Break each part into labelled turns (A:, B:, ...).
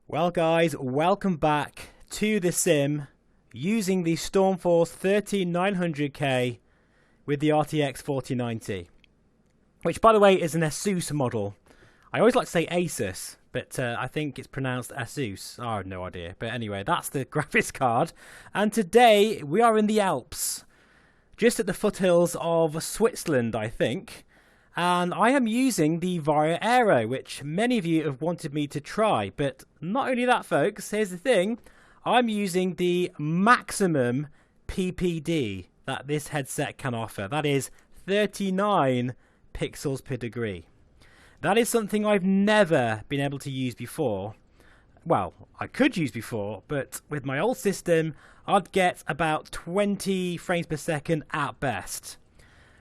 A: Well guys, welcome back to the sim using the Stormforce 13900K with the RTX 4090, which by the way is an Asus model. I always like to say Asus, but I think it's pronounced Asus. I have no idea, but anyway, that's the graphics card. And today we are in the Alps, just at the foothills of Switzerland, I think. And I am using the Varjo Aero, which many of you have wanted me to try. But not only that, folks, here's the thing. I'm using the maximum PPD that this headset can offer. That is 39 pixels per degree. That is something I've never been able to use before. Well, I could use before, but with my old system, I'd get about 20 frames per second at best.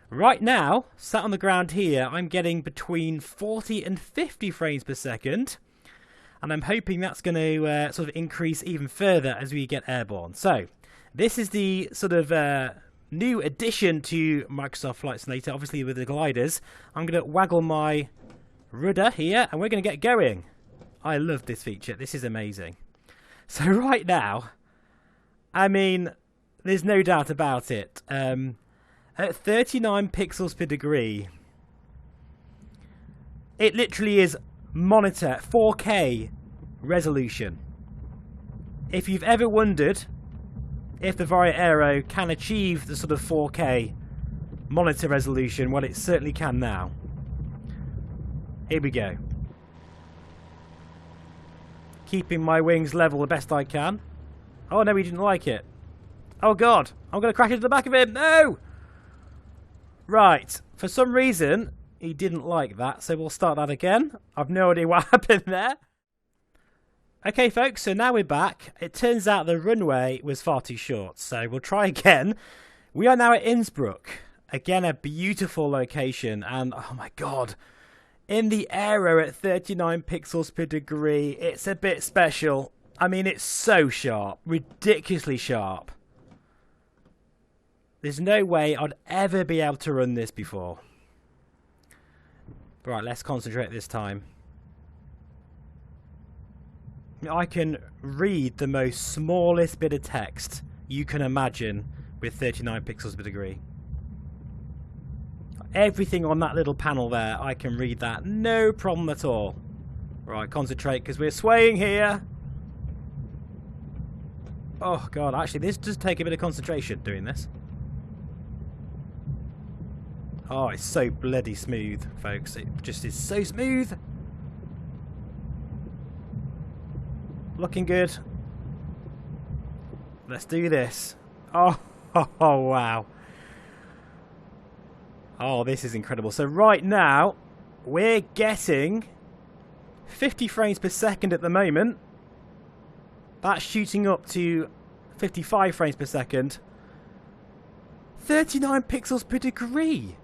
A: Right now, sat on the ground here, I'm getting between 40 and 50 frames per second. And I'm hoping that's going to sort of increase even further as we get airborne. So, this is the sort of new addition to Microsoft Flight Simulator, obviously with the gliders. I'm going to waggle my rudder here, and we're going to get going. I love this feature. This is amazing. So right now, I mean, there's no doubt about it. At 39 pixels per degree, it literally is monitor 4K resolution. If you've ever wondered if the Varjo Aero can achieve the sort of 4K monitor resolution, well, it certainly can now. Here we go. Keeping my wings level the best I can. Oh no, he didn't like it. Oh god, I'm going to crash into the back of him. No! Right, for some reason, he didn't like that, so we'll start that again. I've no idea what happened there. Okay, folks, so now we're back. It turns out the runway was far too short, so we'll try again. We are now at Innsbruck. Again, a beautiful location, and oh my god, in the Aero at 39 pixels per degree, it's a bit special. I mean, it's so sharp, ridiculously sharp. There's no way I'd ever be able to run this before. Right, let's concentrate this time. I can read the most smallest bit of text you can imagine with 39 pixels per degree. Everything on that little panel there, I can read that. No problem at all. Right, concentrate because we're swaying here. Oh god, actually this does take a bit of concentration doing this. Oh, it's so bloody smooth, folks. It just is so smooth. Looking good. Let's do this. Oh, wow. Oh, this is incredible. So right now, we're getting 50 frames per second at the moment. That's shooting up to 55 frames per second. 39 pixels per degree.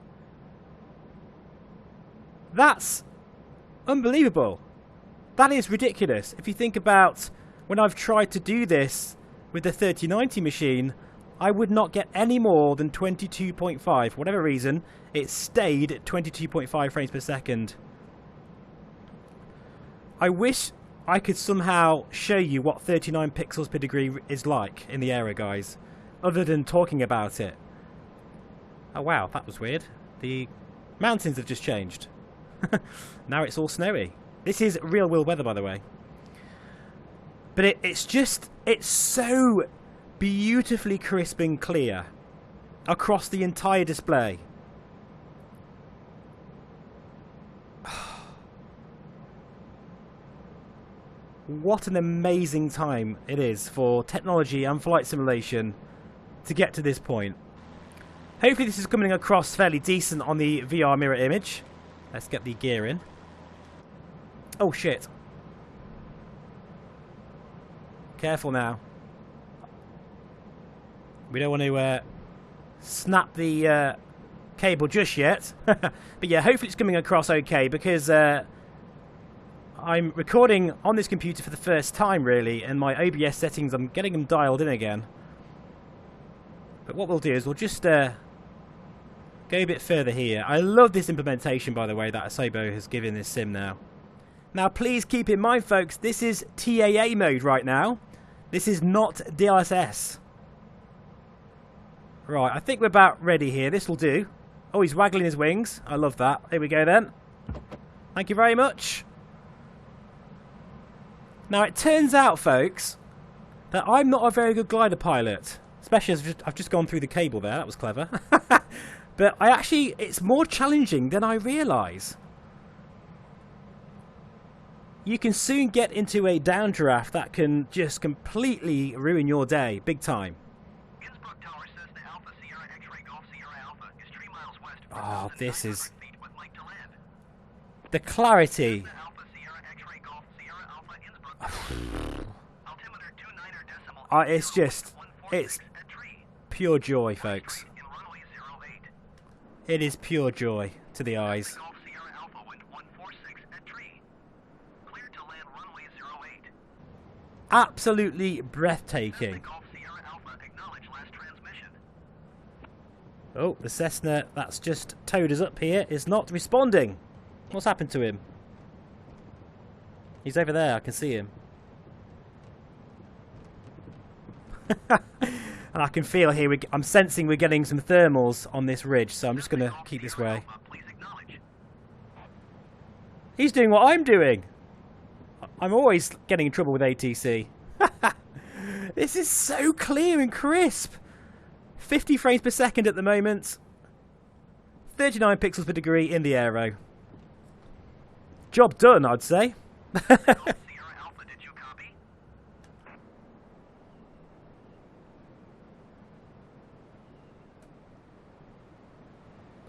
A: That's unbelievable. That is ridiculous. If you think about when I've tried to do this with the 3090 machine, I would not get any more than 22.5. For whatever reason, it stayed at 22.5 frames per second. I wish I could somehow show you what 39 pixels per degree is like in the Aero, guys, other than talking about it. Oh wow, that was weird. The mountains have just changed. Now it's all snowy. This is real world weather, by the way. But it's so beautifully crisp and clear across the entire display. What an amazing time it is for technology and flight simulation to get to this point. Hopefully this is coming across fairly decent on the VR mirror image. Let's get the gear in. Oh shit. Careful now. We don't want to snap the cable just yet. But yeah, hopefully it's coming across okay, because I'm recording on this computer for the first time really, and my OBS settings, I'm getting them dialed in again. But what we'll do is we'll just go a bit further here. I love this implementation, by the way, that Asobo has given this sim now. Now please keep in mind, folks, this is TAA mode right now. This is not DLSS. Right, I think we're about ready here. This will do. Oh, he's waggling his wings. I love that. Here we go then. Thank you very much. Now it turns out, folks, that I'm not a very good glider pilot. Especially as I've just gone through the cable there. That was clever. But it's more challenging than I realise. You can soon get into a downdraft that can just completely ruin your day, big time. Oh, this is... the clarity. It's pure joy, folks. It is pure joy to the eyes. Absolutely breathtaking. Oh, the Cessna that's just towed us up here is not responding. What's happened to him? He's over there, I can see him. And I can feel here, I'm sensing we're getting some thermals on this ridge, so I'm just going to keep this way. He's doing what I'm doing. I'm always getting in trouble with ATC. This is so clear and crisp. 50 frames per second at the moment. 39 pixels per degree in the aero. Job done, I'd say.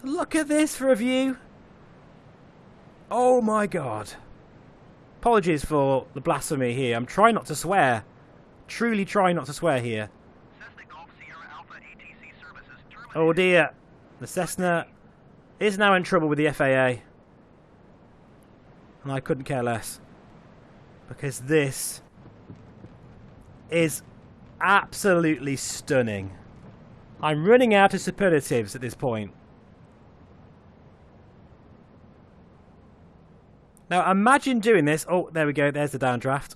A: Look at this for a view. Oh my god. Apologies for the blasphemy here. I'm trying not to swear. Truly trying not to swear here. Oh dear. The Cessna is now in trouble with the FAA. And I couldn't care less. Because this is absolutely stunning. I'm running out of superlatives at this point. Now imagine doing this. Oh, there we go. There's the downdraft.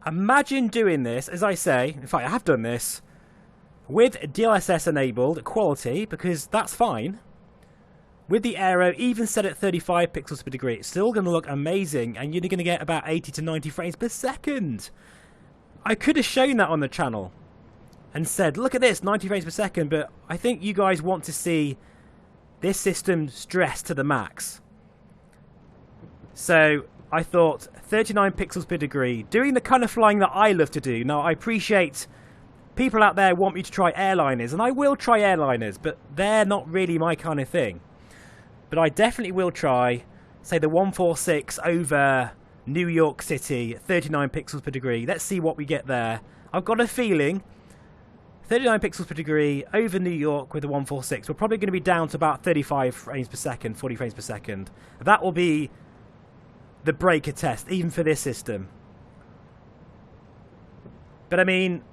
A: Imagine doing this, as I say. In fact, I have done this with DLSS enabled quality, because that's fine. With the aero, even set at 35 pixels per degree, it's still going to look amazing, and you're going to get about 80 to 90 frames per second. I could have shown that on the channel and said, look at this, 90 frames per second, but I think you guys want to see this system stressed to the max. So I thought 39 pixels per degree, doing the kind of flying that I love to do. Now, I appreciate people out there want me to try airliners, and I will try airliners, but they're not really my kind of thing. But I definitely will try, say, the 146 over New York City, 39 pixels per degree. Let's see what we get there. I've got a feeling 39 pixels per degree over New York with the 146. We're probably going to be down to about 35 frames per second, 40 frames per second. That will be the breaker test, even for this system. But I mean,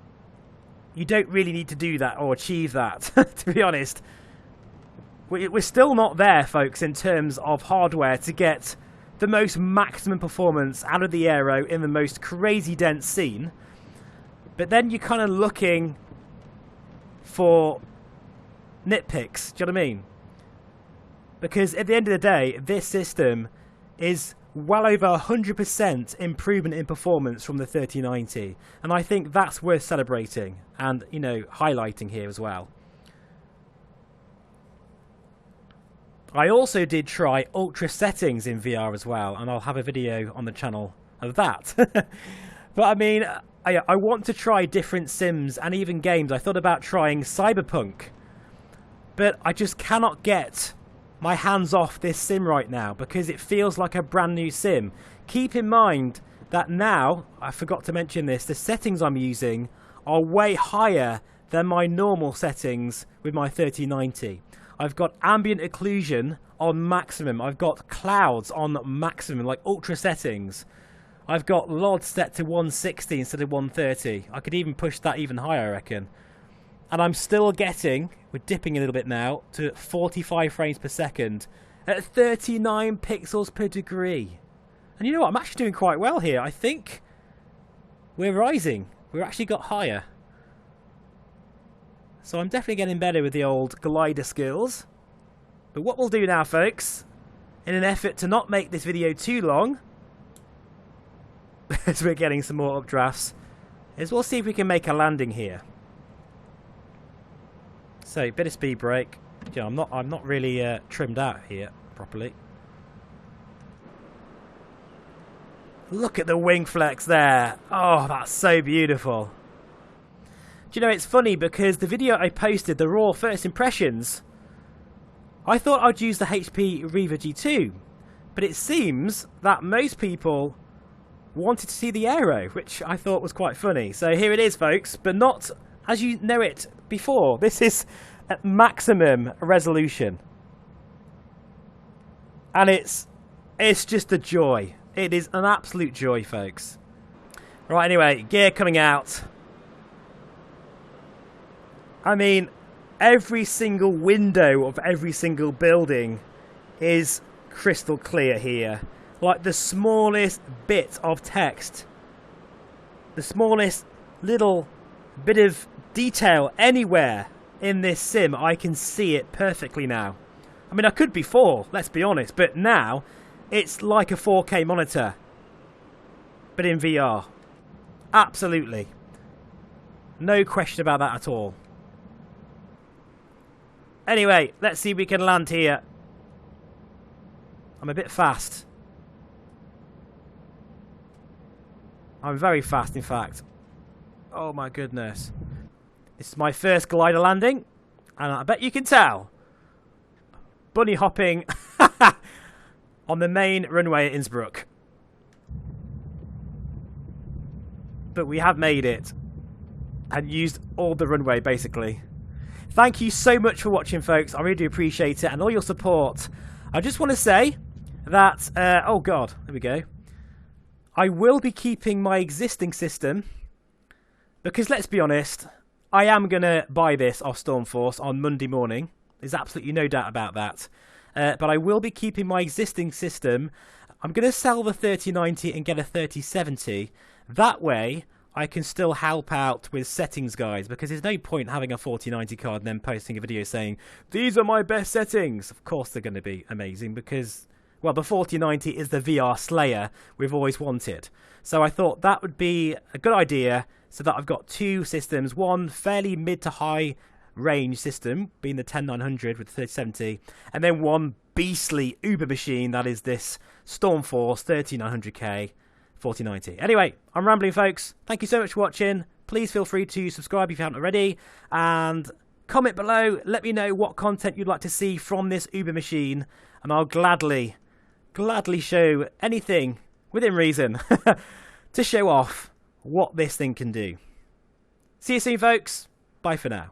A: you don't really need to do that or achieve that, to be honest. We're still not there, folks, in terms of hardware to get the most maximum performance out of the aero in the most crazy dense scene. But then you're kind of looking for nitpicks, do you know what I mean? Because at the end of the day, this system is well over 100% improvement in performance from the 3090. And I think that's worth celebrating and, you know, highlighting here as well. I also did try ultra settings in VR as well, and I'll have a video on the channel of that. But I mean, I want to try different sims and even games. I thought about trying Cyberpunk, but I just cannot get my hands off this sim right now because it feels like a brand new sim. Keep in mind that now, I forgot to mention this, the settings I'm using are way higher than my normal settings with my 3090. I've got ambient occlusion on maximum. I've got clouds on maximum, like ultra settings. I've got LOD set to 160 instead of 130. I could even push that even higher, I reckon. And I'm still getting, we're dipping a little bit now, to 45 frames per second at 39 pixels per degree. And you know what? I'm actually doing quite well here. I think we're rising. We've actually got higher. So I'm definitely getting better with the old glider skills. But what we'll do now, folks, in an effort to not make this video too long, as we're getting some more updrafts, is we'll see if we can make a landing here. So, bit of speed brake. You know, I'm not really trimmed out here properly. Look at the wing flex there. Oh, that's so beautiful. Do you know, it's funny because the video I posted, the raw first impressions, I thought I'd use the HP Reaver G2, but it seems that most people wanted to see the Aero, which I thought was quite funny. So here it is, folks, but not as you know it before. This is at maximum resolution. And it's just a joy. It is an absolute joy, folks. Right, anyway, gear coming out. I mean, every single window of every single building is crystal clear here. Like the smallest bit of text, the smallest little bit of detail anywhere in this sim, I can see it perfectly now. I mean, I could before, let's be honest, but now it's like a 4K monitor, but in VR. Absolutely. No question about that at all. Anyway, let's see if we can land here. I'm a bit fast. I'm very fast, in fact. Oh my goodness. This is my first glider landing, and I bet you can tell. Bunny hopping on the main runway at Innsbruck. But we have made it and used all the runway, basically. Thank you so much for watching, folks. I really do appreciate it, and all your support. I just want to say that, oh god, there we go. I will be keeping my existing system, because let's be honest, I am going to buy this off Stormforce on Monday morning. There's absolutely no doubt about that. But I will be keeping my existing system. I'm going to sell the 3090 and get a 3070. That way, I can still help out with settings guides, because there's no point having a 4090 card and then posting a video saying, these are my best settings. Of course they're going to be amazing, because, well, the 4090 is the VR slayer we've always wanted. So I thought that would be a good idea, so that I've got two systems, one fairly mid to high range system, being the 10900 with the 3070, and then one beastly uber machine, that is this Stormforce 3900K 4090. Anyway, I'm rambling, folks. Thank you so much for watching. Please feel free to subscribe if you haven't already, and comment below. Let me know what content you'd like to see from this uber machine, and I'll gladly show anything within reason to show off what this thing can do. See you soon, folks. Bye for now.